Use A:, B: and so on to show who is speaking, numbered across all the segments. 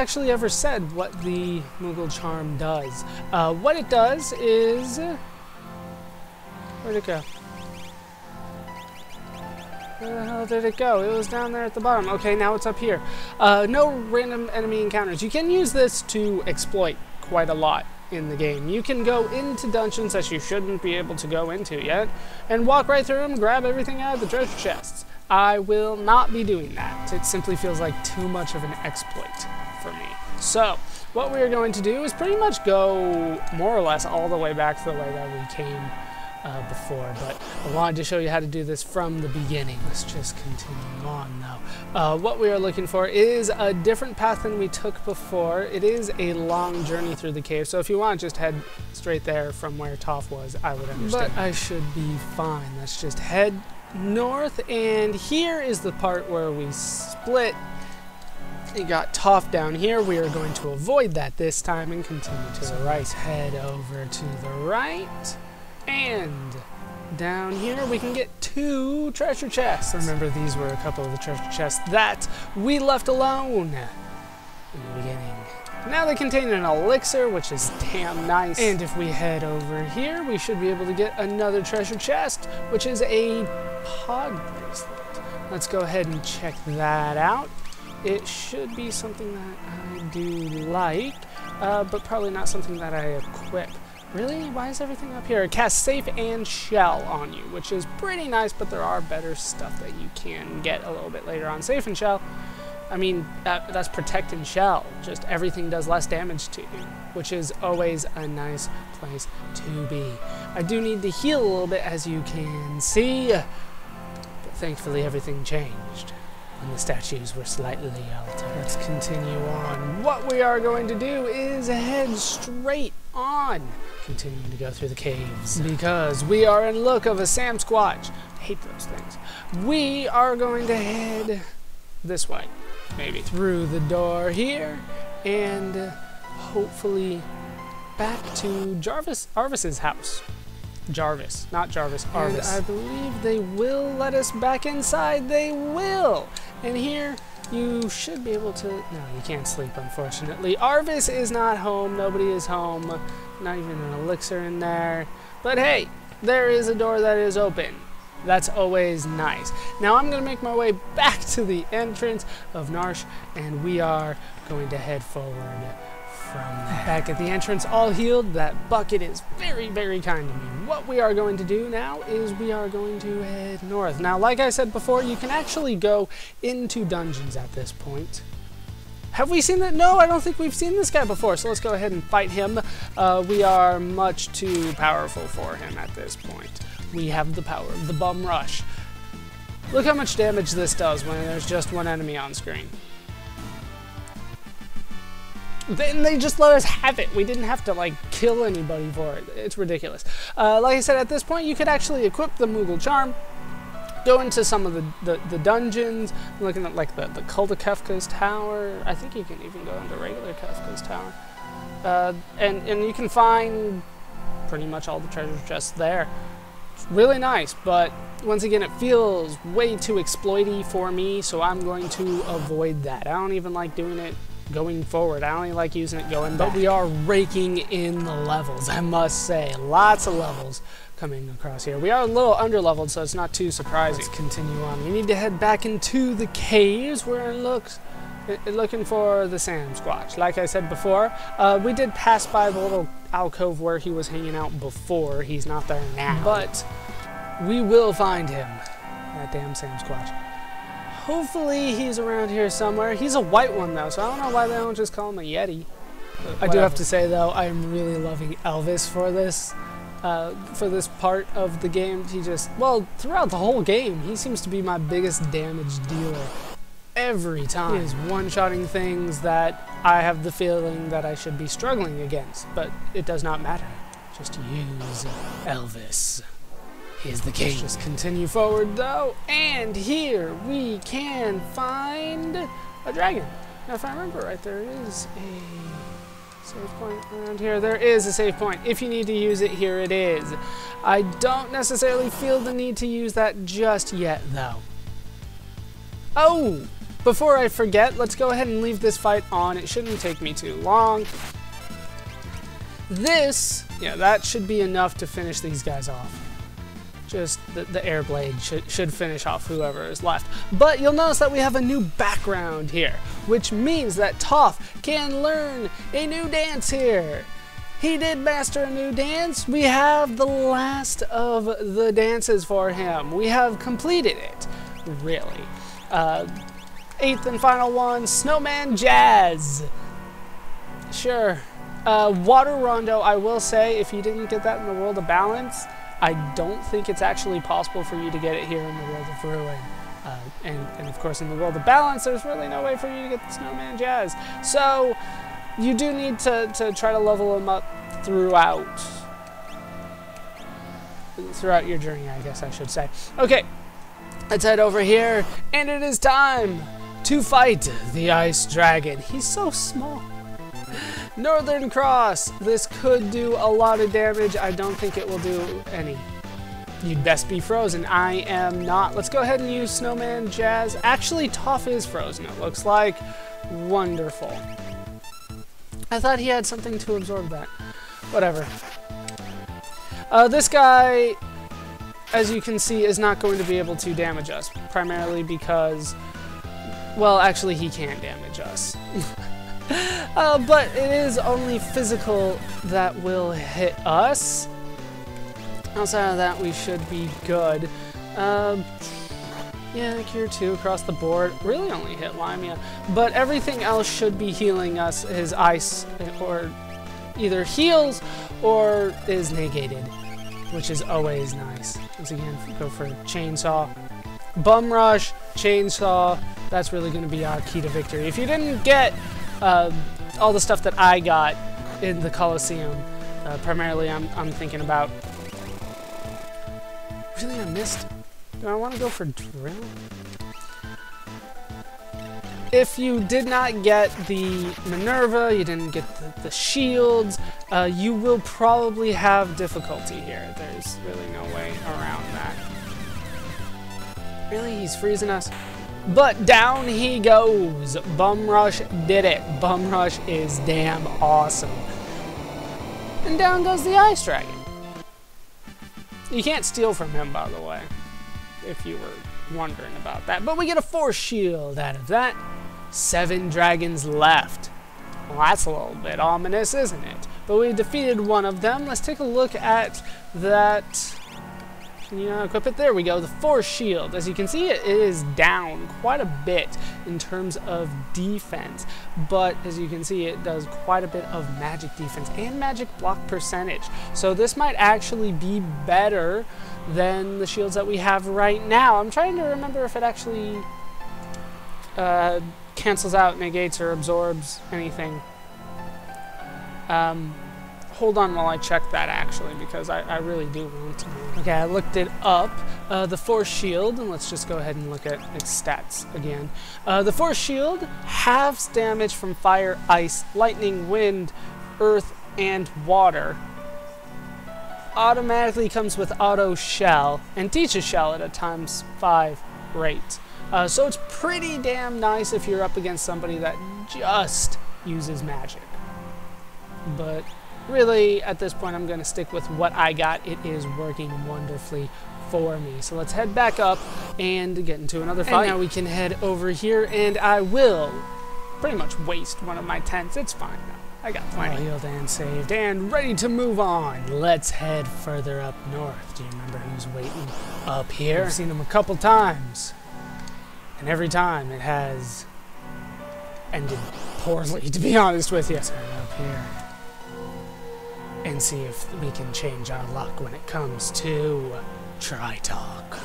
A: actually ever said what the Moogle Charm does. What it does is... Where'd it go? Where the hell did it go? It was down there at the bottom. Okay, now it's up here. No random enemy encounters. You can use this to exploit quite a lot in the game. You can go into dungeons that you shouldn't be able to go into yet, and walk right through them, grab everything out of the treasure chests. I will not be doing that. It simply feels like too much of an exploit for me. So, what we are going to do is pretty much go more or less all the way back to the way that we came before, but I wanted to show you how to do this from the beginning. Let's just continue on though. What we are looking for is a different path than we took before. It is a long journey through the cave, so if you want to just head straight there from where Toph was, I would understand. But I should be fine. Let's just head north, and here is the part where we split. You got Toph down here. We are going to avoid that this time and continue to the right. Let's head over to the right. And down here we can get 2 treasure chests. Remember, these were a couple of the treasure chests that we left alone in the beginning. Now they contain an elixir, which is damn nice. And if we head over here, we should be able to get another treasure chest, which is a pod bracelet. Let's go ahead and check that out. It should be something that I do like, but probably not something that I equip. Really? Why is everything up here? It casts Safe and Shell on you, which is pretty nice, but there are better stuff that you can get a little bit later on. Safe and Shell, I mean, that's Protect and Shell. Just everything does less damage to you, which is always a nice place to be. I do need to heal a little bit, as you can see, but thankfully everything changed when the statues were slightly altered. Let's continue on. What we are going to do is head straight on, continuing to go through the caves, because we are in look of a Sam Squatch. I hate those things. We are going to head this way, maybe through the door here, and hopefully back to Arvis's house. Jarvis, not Jarvis, Arvis. And I believe they will let us back inside. They will. And here you should be able to... No, you can't sleep, unfortunately. Arvis is not home. Nobody is home. Not even an elixir in there. But hey, there is a door that is open. That's always nice. Now I'm going to make my way back to the entrance of Narshe, and we are going to head forward from there. Back at the entrance, all healed. That bucket is very, very kind to me. What we are going to do now is we are going to head north. Now, like I said before, you can actually go into dungeons at this point. Have we seen that? No, I don't think we've seen this guy before, so let's go ahead and fight him. We are much too powerful for him at this point. We have the power of the Bum Rush. Look how much damage this does when there's just one enemy on screen. Then they just let us have it. We didn't have to, like, kill anybody for it. It's ridiculous. Like I said, at this point, you could actually equip the Moogle Charm, go into some of the dungeons. I'm looking at, like, the Cult of Kefka's Tower. I think you can even go into regular Kefka's Tower. And you can find pretty much all the treasure chests there. It's really nice, but once again, it feels way too exploity for me, so I'm going to avoid that. I don't even like doing it going forward. I only like using it going back. But we are raking in the levels, I must say. Lots of levels coming across here. We are a little under-leveled, so it's not too surprising. Let's continue on. We need to head back into the caves. We're looking for the Sam Squatch. Like I said before, we did pass by the little alcove where he was hanging out before. He's not there now. But we will find him. That damn Sam Squatch. Hopefully he's around here somewhere. He's a white one, though, so I don't know why they don't just call him a Yeti. I do have to say, though, I'm really loving Elvis for this part of the game. He just, well, throughout the whole game, he seems to be my biggest damage dealer every time. He is one-shotting things that I have the feeling that I should be struggling against, but it does not matter. Just use Elvis. Is the king. Let's just continue forward, though, and here we can find a dragon. Now, if I remember right, there is a save point around here. There is a save point. If you need to use it, here it is. I don't necessarily feel the need to use that just yet, though. Oh! Before I forget, let's go ahead and leave this fight on. It shouldn't take me too long. This, yeah, that should be enough to finish these guys off. Just the air blade should finish off whoever is left. But you'll notice that we have a new background here, which means that Toph can learn a new dance here. He did master a new dance. We have the last of the dances for him. We have completed it, really. Eighth and final one, Snowman Jazz. Sure. Water Rondo, I will say, if you didn't get that in the World of Balance, I don't think it's actually possible for you to get it here in the World of Ruin. And of course, in the World of Balance, there's really no way for you to get the Snowman Jazz. So, you do need to try to level them up throughout your journey, I guess I should say. Okay, let's head over here, and it is time to fight the Ice Dragon. He's so small. Northern Cross. This could do a lot of damage. I don't think it will do any. You'd best be frozen. I am not. Let's go ahead and use Snowman Jazz. Actually, Toph is frozen, it looks like. Wonderful. I thought he had something to absorb that. Whatever. This guy, as you can see, is not going to be able to damage us. Primarily because, well, actually he can damage us. But it is only physical that will hit us. Outside of that, we should be good. Yeah, Cure 2 across the board. Really only hit Limea. But everything else should be healing us. His ice, or either heals or is negated, which is always nice. Once again, go for Chainsaw. Bum Rush, Chainsaw. That's really going to be our key to victory. If you didn't get all the stuff that I got in the Coliseum, primarily I'm thinking about... Really, I missed... Do I want to go for Drill? If you did not get the Minerva, you didn't get the shields, you will probably have difficulty here. There's really no way around that. Really? He's freezing us? But down he goes. Bum Rush did it. Bum Rush is damn awesome. And down goes the Ice Dragon. You can't steal from him, by the way, if you were wondering about that. But we get a Force Shield out of that. 7 dragons left. Well, that's a little bit ominous, isn't it? But we defeated one of them. Let's take a look at that. Yeah, equip it. There we go. The Force Shield. As you can see, it is down quite a bit in terms of defense. But as you can see, it does quite a bit of magic defense and magic block percentage. So this might actually be better than the shields that we have right now. I'm trying to remember if it actually cancels out, negates, or absorbs anything. Hold on while I check that, actually, because I really do want to know. Okay, I looked it up. The Force Shield, and let's just go ahead and look at its stats again. The Force Shield halves damage from fire, ice, lightning, wind, earth, and water. Automatically comes with auto shell, and teaches shell at a ×5 rate. So it's pretty damn nice if you're up against somebody that just uses magic. But really, at this point, I'm going to stick with what I got. It is working wonderfully for me. So let's head back up and get into another fight. And now we can head over here, and I will pretty much waste one of my tents. It's fine now. I got plenty. Healed and saved and ready to move on. Let's head further up north. Do you remember who's waiting up here? I've seen him a couple times, and every time it has ended poorly, to be honest with you. Let's head up here and see if we can change our luck when it comes to Tritoch.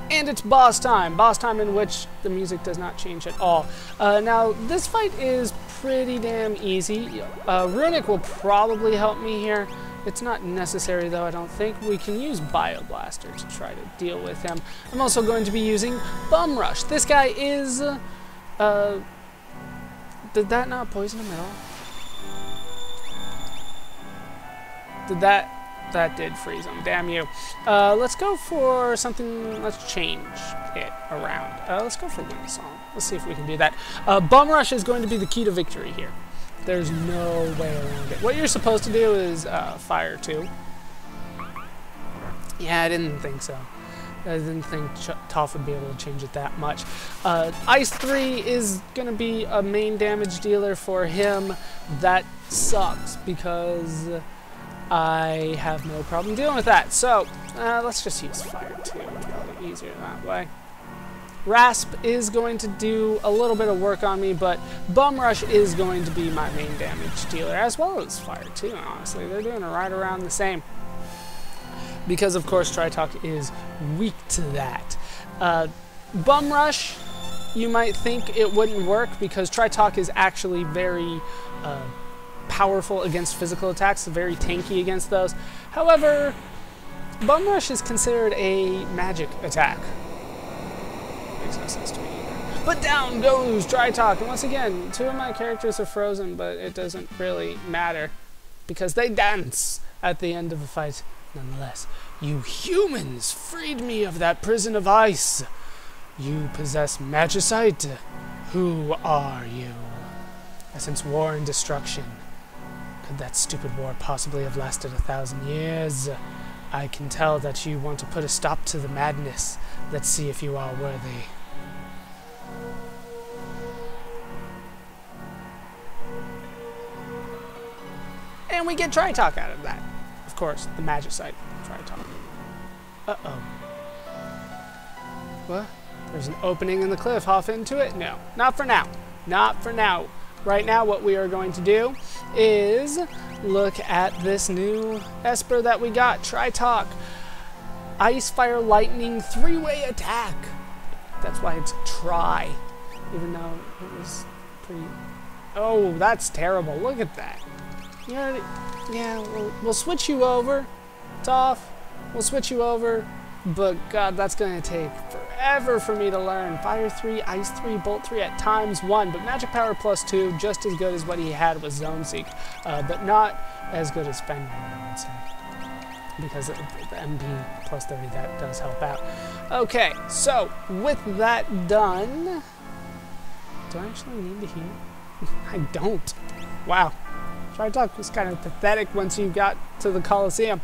A: And it's boss time in which the music does not change at all. Now, this fight is pretty damn easy. Runic will probably help me here. It's not necessary, though, I don't think. We can use Bioblaster to try to deal with him. I'm also going to be using Bum Rush. This guy is... did that not poison him at all? Did that... that did freeze him. Damn you. Let's go for something. Let's change it around. Let's go for Wind Song. Let's see if we can do that. Bum Rush is going to be the key to victory here. There's no way around it. What you're supposed to do is Fire 2. Yeah, I didn't think so. I didn't think Toph would be able to change it that much. Ice 3 is going to be a main damage dealer for him. That sucks because I have no problem dealing with that. So, let's just use Fire 2. Probably easier that way. Rasp is going to do a little bit of work on me, but Bum Rush is going to be my main damage dealer, as well as Fire 2, honestly. They're doing it right around the same. Because, of course, Tritoch is weak to that. Bum Rush, you might think it wouldn't work, because Tritoch is actually very powerful against physical attacks, very tanky against those. However, Bum Rush is considered a magic attack. Makes no sense to me either. But down goes Tritoch, and once again, 2 of my characters are frozen, but it doesn't really matter, because they dance at the end of the fight nonetheless. You humans freed me of that prison of ice. You possess magicite. Who are you? I sense war and destruction. Could that stupid war possibly have lasted 1,000 years? I can tell that you want to put a stop to the madness. Let's see if you are worthy. And we get Tritoch out of that. Of course, the magicite Tritoch. Uh-oh. What? There's an opening in the cliff. Hop into it? No. Not for now. Not for now. Right now, what we are going to do is look at this new Esper that we got, Tritoch. Ice, Fire, Lightning, 3-way attack. That's why it's Tri, even though it was pretty... Oh, that's terrible. Look at that. You already... Yeah, we'll switch you over, Toph. We'll switch you over, but God, that's going to take forever for me to learn. Fire 3, Ice 3, Bolt 3 at times 1, but Magic Power plus 2, just as good as what he had with Zone Seek, but not as good as Fenrir, I would say, because of the MP plus 30, that does help out. Okay, so with that done, do I actually need to heal? I don't. Wow. Tritoch was kind of pathetic once you got to the Colosseum.